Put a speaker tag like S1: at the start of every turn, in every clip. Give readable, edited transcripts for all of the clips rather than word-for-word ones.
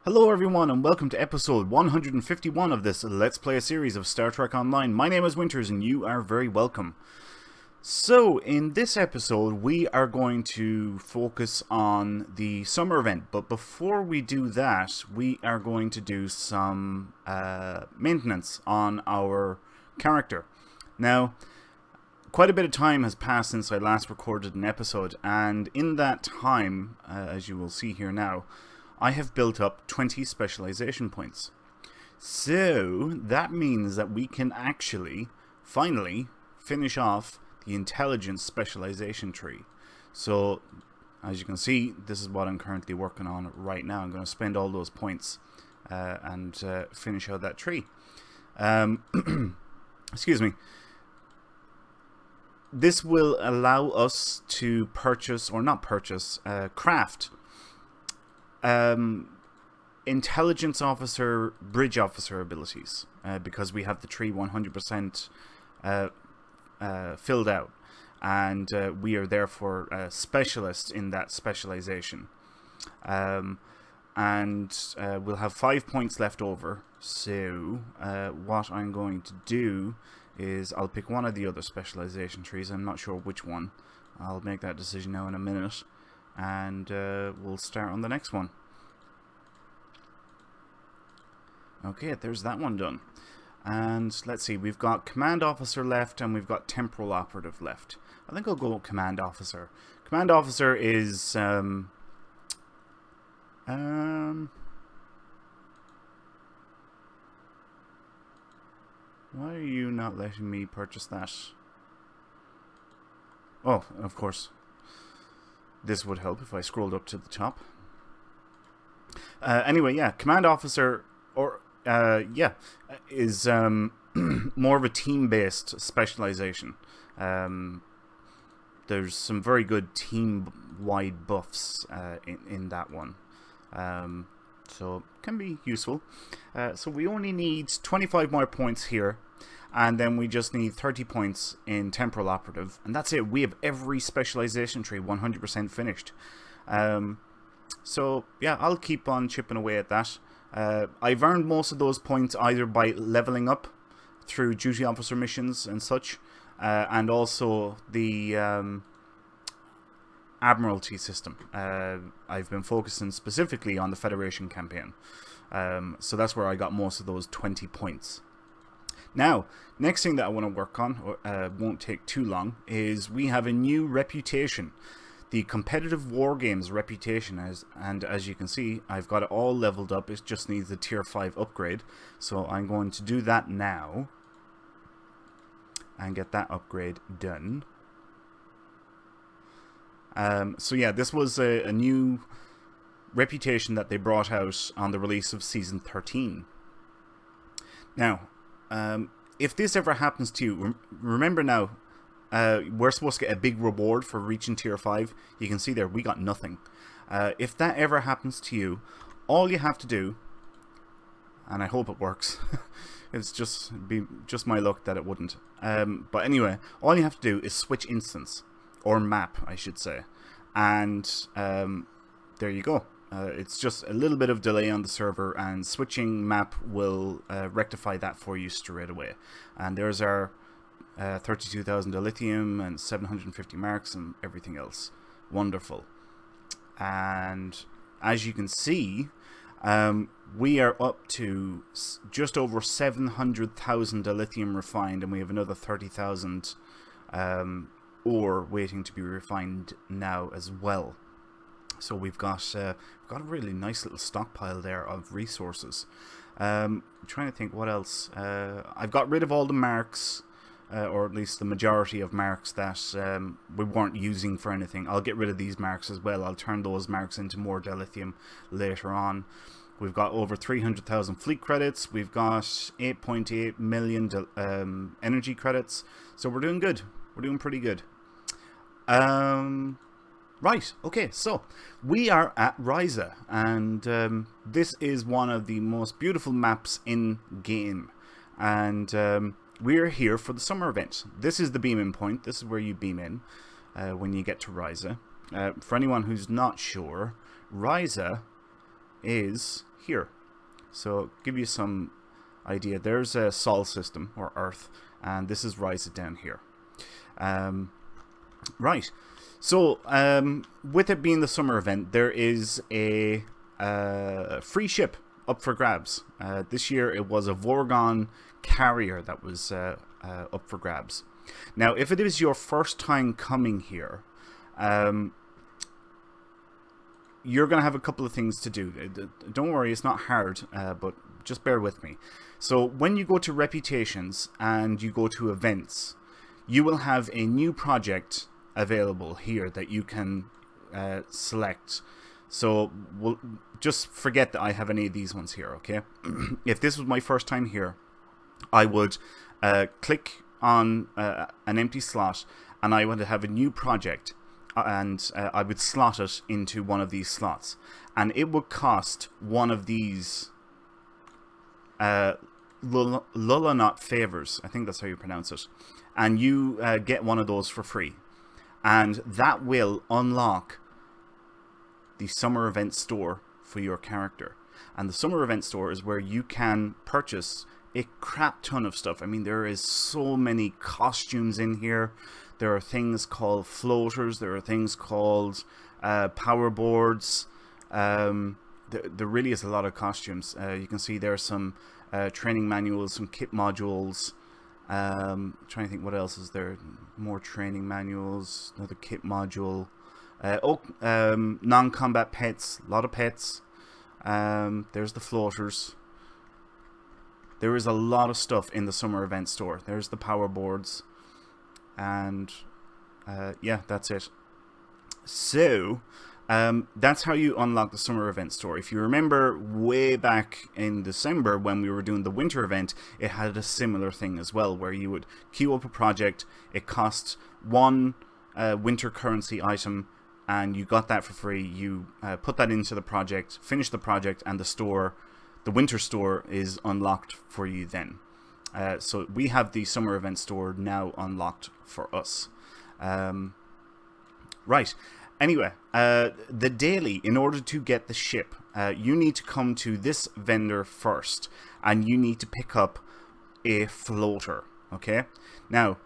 S1: Hello everyone and welcome to episode 151 of this Let's Play series of Star Trek Online. My name is Winters and you are very welcome. So, in this episode we are going to focus on the summer event, but before we do that we are going to do some maintenance on our character. Now, quite a bit of time has passed since I last recorded an episode, and in that time, as you will see here now, I have built up 20 specialization points. So that means that we can actually finally finish off the intelligence specialization tree. So as you can see, this is what I'm currently working on right now. I'm going to spend all those points and finish out that tree. Excuse me. This will allow us to purchase, or not purchase, craft intelligence officer, bridge officer abilities, because we have the tree 100% filled out, and we are therefore specialists in that specialization. And we'll have 5 points left over. So what I'm going to do is I'll pick one of the other specialization trees. I'm not sure which one. I'll make that decision now in a minute. And we'll start on the next one. Okay, there's that one done. And let's see, we've got command officer left and we've got temporal operative left. I think I'll go with command officer. Command officer is why are you not letting me purchase that? Oh, of course. This would help if I scrolled up to the top. Anyway, yeah, command officer, or is more of a team-based specialization. There's some very good team-wide buffs in that one, so can be useful. So we only need 25 more points here. And then we just need 30 points in temporal operative, and that's it. We have every specialization tree 100% finished. So yeah, I'll keep on chipping away at that. I've earned most of those points either by leveling up through duty officer missions and such, and also the Admiralty system. I've been focusing specifically on the Federation campaign, so that's where I got most of those 20 points. Now, next thing that I want to work on, won't take too long, is we have a new reputation. The competitive war games reputation, and as you can see, I've got it all leveled up. It just needs the tier 5 upgrade. So I'm going to do that now and get that upgrade done. So yeah, this was a new reputation that they brought out on the release of Season 13. Now, if this ever happens to you, remember now, we're supposed to get a big reward for reaching tier 5. You can see there, we got nothing. If that ever happens to you, all you have to do, and I hope it works, it's just my luck that it wouldn't. But anyway, all you have to do is switch instance, or map, I should say. And there you go. It's just a little bit of delay on the server, and switching map will rectify that for you straight away. And there's our 32,000 dilithium and 750 marks and everything else. Wonderful. And as you can see, we are up to just over 700,000 dilithium refined, and we have another 30,000 ore waiting to be refined now as well. So we've got a really nice little stockpile there of resources. I'm trying to think what else. I've got rid of all the marks, or at least the majority of marks that we weren't using for anything. I'll get rid of these marks as well. I'll turn those marks into more dilithium later on. We've got over 300,000 fleet credits. We've got 8.8 million energy credits. So we're doing good. We're doing pretty good. Right, okay, so we are at Risa, and this is one of the most beautiful maps in game, and we're here for the summer event. This is the beam-in point. This is where you beam in when you get to Risa. For anyone who's not sure, Risa is here. So give you some idea. There's a Sol system, or Earth, and this is Rise It down here. Right. So with it being the summer event, there is a free ship up for grabs. This year it was a Vorgon carrier that was up for grabs. Now, if it is your first time coming here, you're going to have a couple of things to do. Don't worry, it's not hard, but just bear with me. So when you go to reputations and you go to events, you will have a new project available here that you can select. So we'll just forget that I have any of these ones here, okay? If this was my first time here, I would click on an empty slot, and I would have a new project, and I would slot it into one of these slots, and it would cost one of these Lullanaut favors. I think that's how you pronounce it. And you get one of those for free, and that will unlock the summer event store for your character. And the summer event store is where you can purchase a crap ton of stuff. I mean, there is so many costumes in here. There are things called floaters. There are things called power boards. There really is a lot of costumes. You can see there are some training manuals, some kit modules. Trying to think what else is there. More training manuals, another kit module. Non-combat pets, a lot of pets. There's the floaters. There is a lot of stuff in the summer event store. There's the power boards. And yeah, that's it. So that's how you unlock the summer event store. If you remember way back in December when we were doing the winter event, it had a similar thing as well, where you would queue up a project. It cost one winter currency item, and you got that for free. You put that into the project, finish the project, and the store, the winter store, is unlocked for you then. So we have the summer event store now unlocked for us. Right. Anyway, the daily, in order to get the ship, you need to come to this vendor first, and you need to pick up a floater. Okay. Now,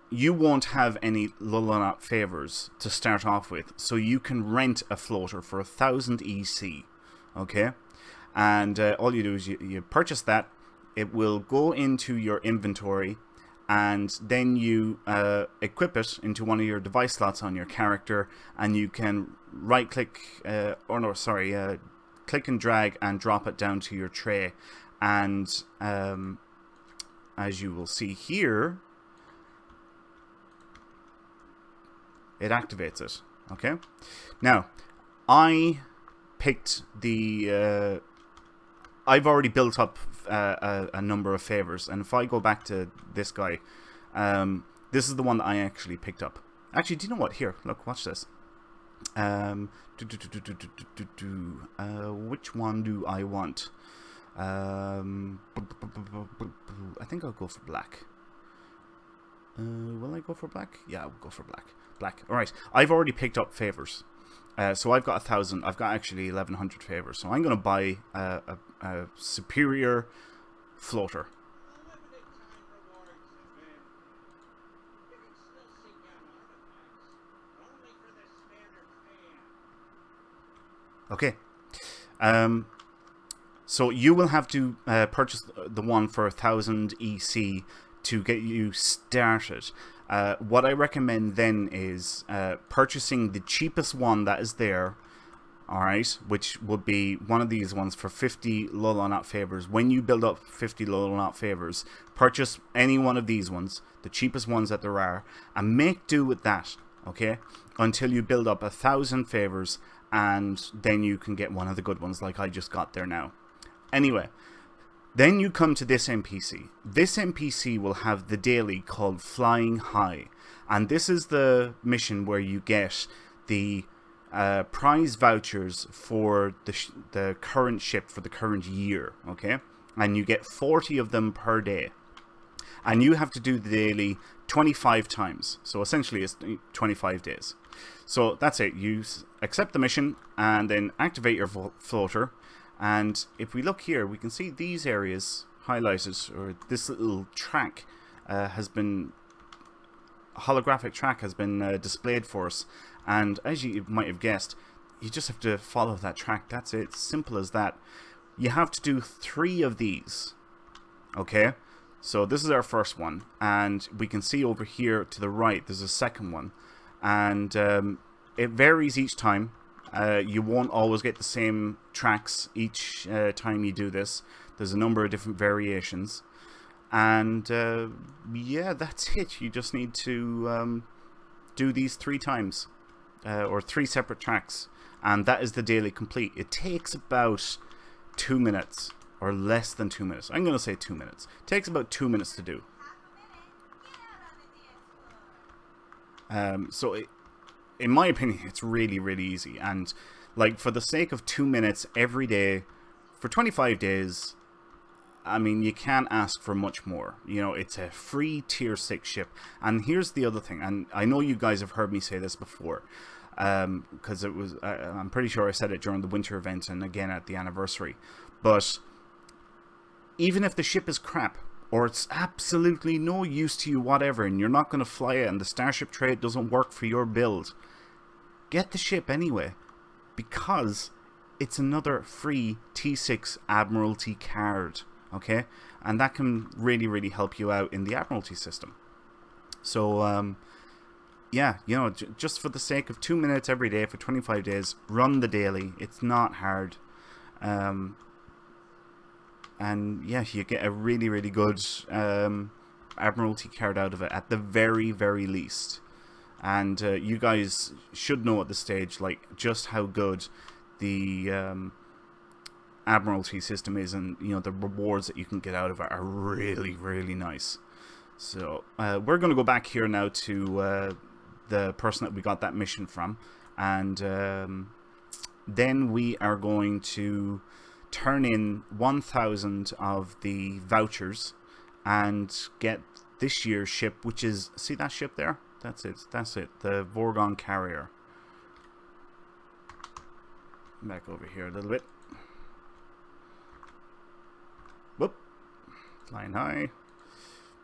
S1: you won't have any Lullanaut favors to start off with, so you can rent a floater for 1,000 EC. Okay. And all you do is you purchase that. It will go into your inventory, and then you equip it into one of your device slots on your character, and you can right-click, click and drag and drop it down to your tray. And as you will see here, it activates it. Okay. Now, I picked the. I've already built up a number of favors, and if I go back to this guy, this is the one that I actually picked up. Actually, do you know what? Here, look, watch this. Which one do I want? I think I'll go for black. Will I go for black? Yeah, I'll go for black. Black. All right. I've already picked up favors. So I've got 1,000. I've got actually 1,100 favors. So I'm going to buy a superior floater. Okay. So you will have to purchase the one for 1,000 EC to get you started. What I recommend then is purchasing the cheapest one that is there, alright, which would be one of these ones for 50 Lullanaut favors. When you build up 50 Lullanaut favors, purchase any one of these ones, the cheapest ones that there are, and make do with that, okay, until you build up 1,000 favors, and then you can get one of the good ones like I just got there now. Anyway, then you come to this NPC. This NPC will have the daily called Flying High. And this is the mission where you get the prize vouchers for the current ship for the current year. Okay? And you get 40 of them per day. And you have to do the daily 25 times. So essentially it's 25 days. So that's it. You accept the mission and then activate your floater. And if we look here, we can see these areas highlighted, or this little track has been, holographic track has been displayed for us. And as you might have guessed, you just have to follow that track. That's it. Simple as that. You have to do 3 of these. Okay? So this is our first one. And we can see over here to the right, there's a second one. And it varies each time. You won't always get the same tracks each time you do this. There's a number of different variations. And yeah, that's it. You just need to do these 3 times. Or 3 separate tracks. And that is the daily complete. It takes about 2 minutes. Or less than 2 minutes. I'm going to say 2 minutes. It takes about 2 minutes to do. So in my opinion, it's really, really easy. And like, for the sake of 2 minutes every day for 25 days, I mean, you can't ask for much more. You know, it's a free tier 6 ship. And here's the other thing, and I know you guys have heard me say this before, because it was, I'm pretty sure I said it during the winter event and again at the anniversary. But even if the ship is crap, or it's absolutely no use to you, whatever, and you're not going to fly it, and the Starship trait doesn't work for your build, get the ship anyway, because it's another free T6 Admiralty card, okay? And that can really, really help you out in the Admiralty system. So, yeah, you know, just for the sake of 2 minutes every day for 25 days, run the daily. It's not hard. And yeah, you get a really, really good Admiralty card out of it at the very, very least. And you guys should know at this stage, like, just how good the Admiralty system is, and you know, the rewards that you can get out of it are really, really nice. So we're going to go back here now to the person that we got that mission from, and then we are going to turn in 1,000 of the vouchers and get this year's ship, which is, see that ship there? That's it, the Vorgon Carrier. Back over here a little bit. Whoop, flying high.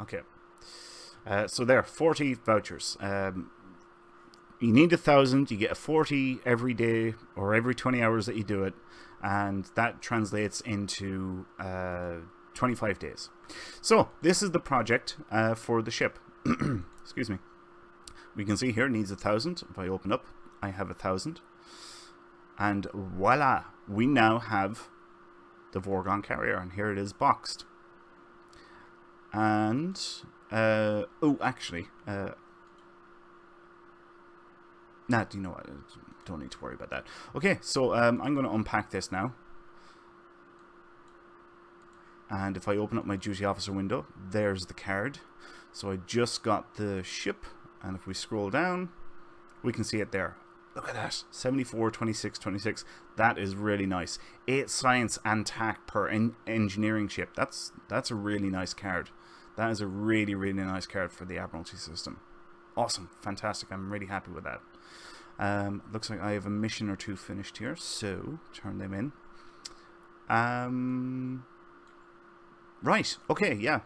S1: Okay, so there, 40 vouchers. You need 1,000, you get a 40 every day, or every 20 hours that you do it, and that translates into 25 days. So this is the project for the ship. Excuse me. We can see here it needs 1,000. If I open up, I have 1,000, and voila, we now have the Vorgon Carrier, and here it is boxed. And oh, actually, nah, you know what? Don't need to worry about that. Okay, so I'm going to unpack this now. And if I open up my duty officer window, there's the card. So I just got the ship, and if we scroll down, we can see it there. Look at that, 74, 26, 26. That is really nice. 8 science and tack per engineering ship. That's a really nice card. That is a really, really nice card for the Admiralty system. Awesome, fantastic. I'm really happy with that. Looks like I have a mission or 2 finished here, so turn them in. Right, okay, yeah.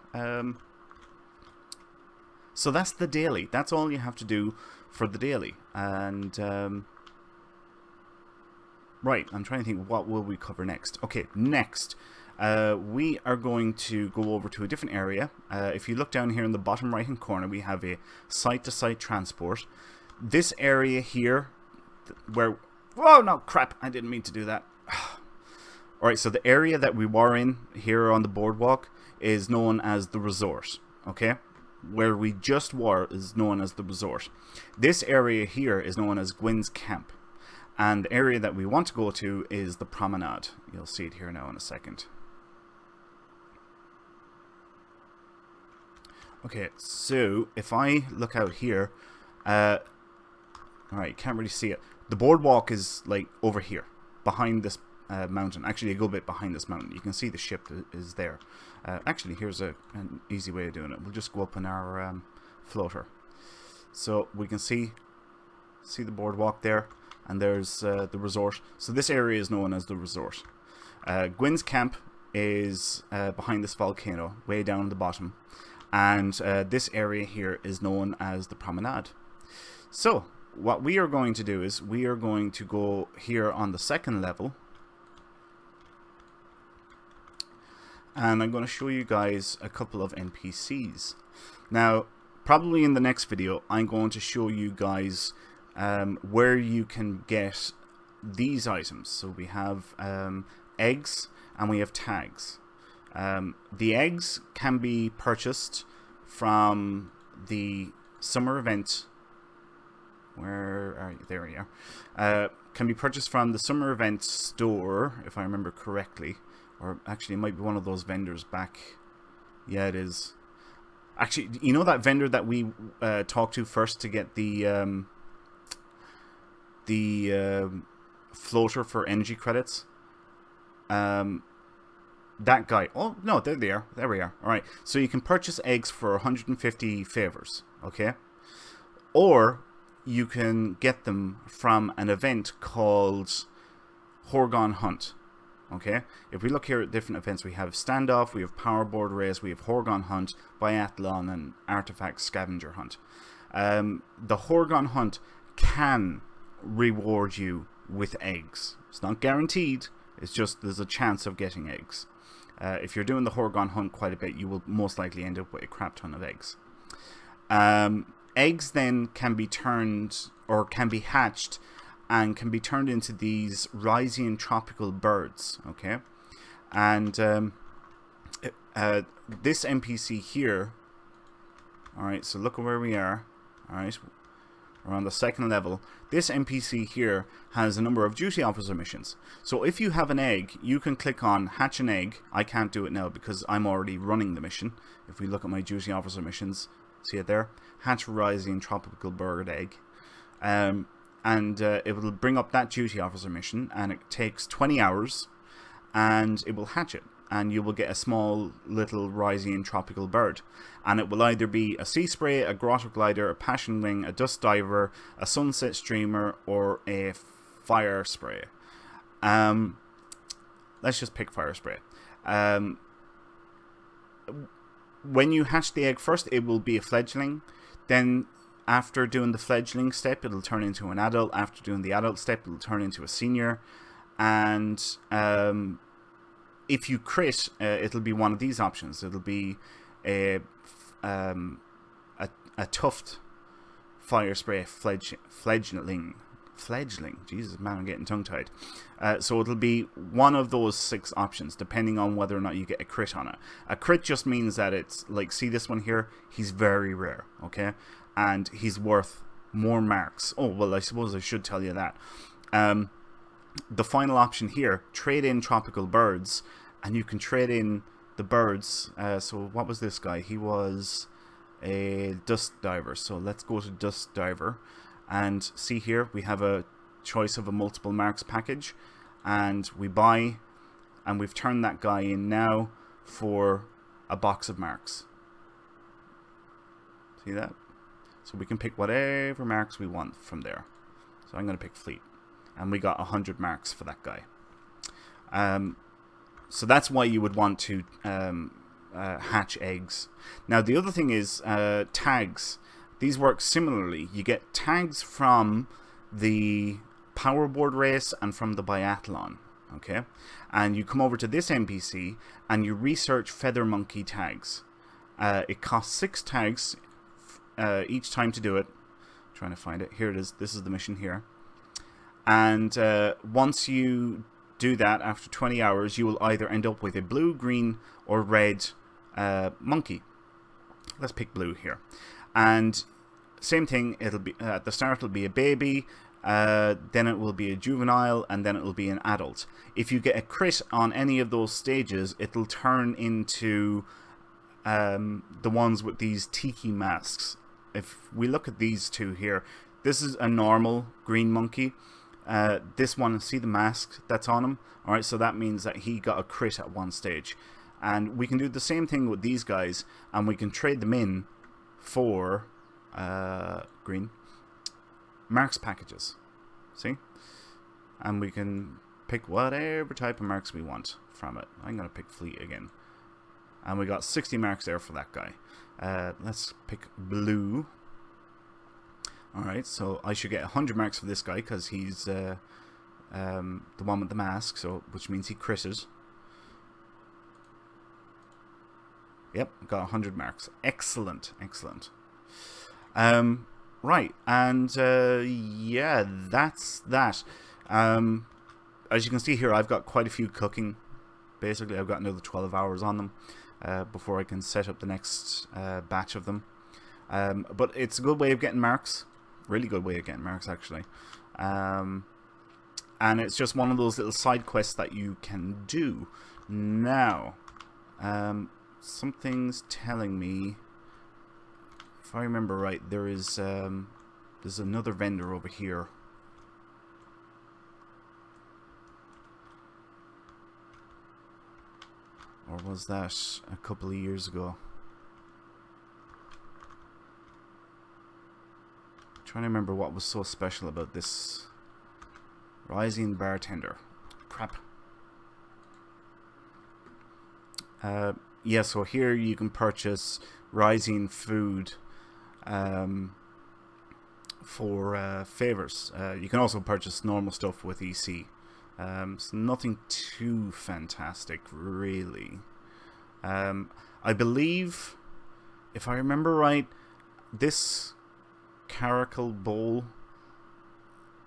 S1: So that's the daily. That's all you have to do for the daily. And right, I'm trying to think, what will we cover next? Okay, next we are going to go over to a different area. If you look down here in the bottom right hand corner, we have a site-to-site transport. This area here, where, whoa, no, crap, I didn't mean to do that. Alright, so the area that we were in here on the boardwalk is known as the resort, okay? Where we just were is known as the resort. This area here is known as Gwyn's Camp. And the area that we want to go to is the promenade. You'll see it here now in a second. Okay, so if I look out here, alright, can't really see it. The boardwalk is like over here, behind this mountain. Actually, a good bit behind this mountain. You can see the ship is there. Actually, here's an easy way of doing it. We'll just go up in our floater. So we can see the boardwalk there, and there's the resort. So this area is known as the resort. Gwyn's camp is behind this volcano, way down the bottom. And this area here is known as the Promenade. So, what we are going to do is we are going to go here on the second level. And I'm going to show you guys a couple of NPCs. Now, probably in the next video, I'm going to show you guys where you can get these items. So we have eggs and we have tags. The eggs can be purchased from the summer event. Where are you? There we are. Can be purchased from the summer event store, if I remember correctly. Or actually, it might be one of those vendors back. Yeah, it is. Actually, you know that vendor that we talked to first to get the floater for energy credits? That guy. Oh, no, there they are. There we are. All right. So you can purchase eggs for 150 favors, okay? Or you can get them from an event called Horgon Hunt, okay? If we look here at different events, we have Standoff, we have Powerboard Race, we have Horgon Hunt, Biathlon, and Artifact Scavenger Hunt. The Horgon Hunt can reward you with eggs. It's not guaranteed. It's just there's a chance of getting eggs. If you're doing the Horgon Hunt quite a bit, you will most likely end up with a crap ton of eggs. Eggs then can be turned, or can be hatched, and can be turned into these Ryzian tropical birds, okay? And this NPC here, alright, so look at where we are, alright? We're on the second level. This NPC here has a number of duty officer missions. So if you have an egg, you can click on hatch an egg. I can't do it now because I'm already running the mission. If we look at my duty officer missions, see it there? Hatch Ryzian tropical bird egg. It will bring up that duty officer mission, and it takes 20 hours, and it will hatch it. And you will get a small little Ryzian tropical bird. And it will either be a sea spray, a grotto glider, a passion wing, a dust diver, a sunset streamer, or a fire spray. Let's just pick fire spray. When you hatch the egg first, it will be a fledgling. Then after doing the fledgling step, it'll turn into an adult. After doing the adult step, it'll turn into a senior. And if you crit, it'll be one of these options. It'll be a tuft fire spray fledgling. Jesus, man, I'm getting tongue-tied. So it'll be one of those 6 options, depending on whether or not you get a crit on it. A crit just means that it's, like, see this one here? He's very rare, okay? And he's worth more marks. Oh, well, I suppose I should tell you that. The final option here, trade in tropical birds, and you can trade in the birds. So what was this guy? He was a dust diver. So let's go to dust diver, and see here we have a choice of a multiple marks package, and we buy, and we've turned that guy in now for a box of marks. See that? So we can pick whatever marks we want from there. So I'm going to pick fleet. And we got 100 marks for that guy. So that's why you would want to hatch eggs. Now the other thing is tags. These work similarly. You get tags from the Powerboard Race and from the Biathlon. Okay? And you come over to this NPC and you research Feather Monkey tags. It costs 6 tags each time to do it. I'm trying to find it. Here it is. This is the mission here. And once you do that, after 20 hours, you will either end up with a blue, green, or red monkey. Let's pick blue here. And same thing, it'll be at the start it'll be a baby, then it will be a juvenile, and then it will be an adult. If you get a crit on any of those stages, it'll turn into the ones with these tiki masks. If we look at these two here, this is a normal green monkey. This one, see the mask that's on him? Alright, so that means that he got a crit at one stage. And we can do the same thing with these guys, and we can trade them in for green marks packages. See? And we can pick whatever type of marks we want from it. I'm going to pick fleet again. And we got 60 marks there for that guy. Let's pick blue. Alright, so I should get 100 marks for this guy because he's the one with the mask, so which means he critted. Yep, got 100 marks. Excellent, excellent. Right, and yeah, that's that. As you can see here, I've got quite a few cooking. Basically, I've got another 12 hours on them before I can set up the next batch of them. But it's a good way of getting marks. Really good way of getting marks, actually. And it's just one of those little side quests that you can do. Now, something's telling me, if I remember right, there is there's another vendor over here. Or was that a couple of years ago? I'm trying to remember what was so special about this Rising Bartender. Crap. Yeah, so here you can purchase Rising food for favors. You can also purchase normal stuff with EC. It's nothing too fantastic, really. I believe, if I remember right, this Caracal Bowl,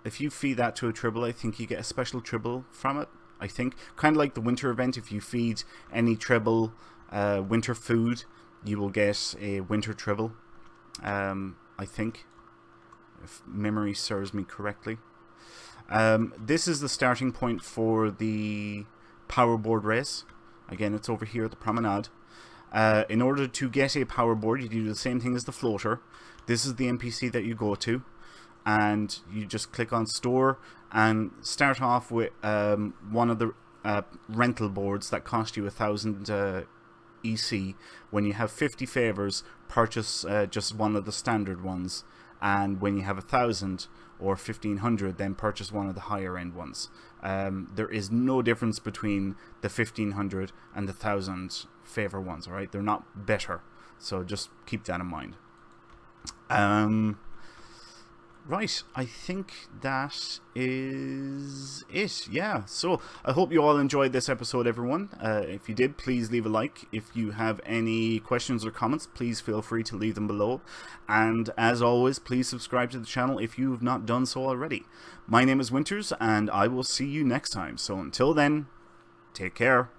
S1: if you feed that to a tribble, I think you get a special tribble from it. I think, kind of like the winter event, if you feed any tribble winter food, you will get a winter tribble. I think, if memory serves me correctly. This is the starting point for the power board race. Again, it's over here at the promenade. In order to get a power board, you do the same thing as the floater. This is the NPC that you go to, and you just click on store and start off with one of the rental boards that cost you 1,000 EC. When you have 50 favors, purchase just one of the standard ones, and when you have 1,000 or 1,500, then purchase one of the higher end ones. There is no difference between the 1,500 and the 1,000 favor ones. All right, they're not better, so just keep that in mind. Right, I think that is it. Yeah, so I hope you all enjoyed this episode, everyone. If you did, please leave a like. If you have any questions or comments, please feel free to leave them below. And as always, please subscribe to the channel if you have not done so already. My name is Winters, and I will see you next time. So until then, take care.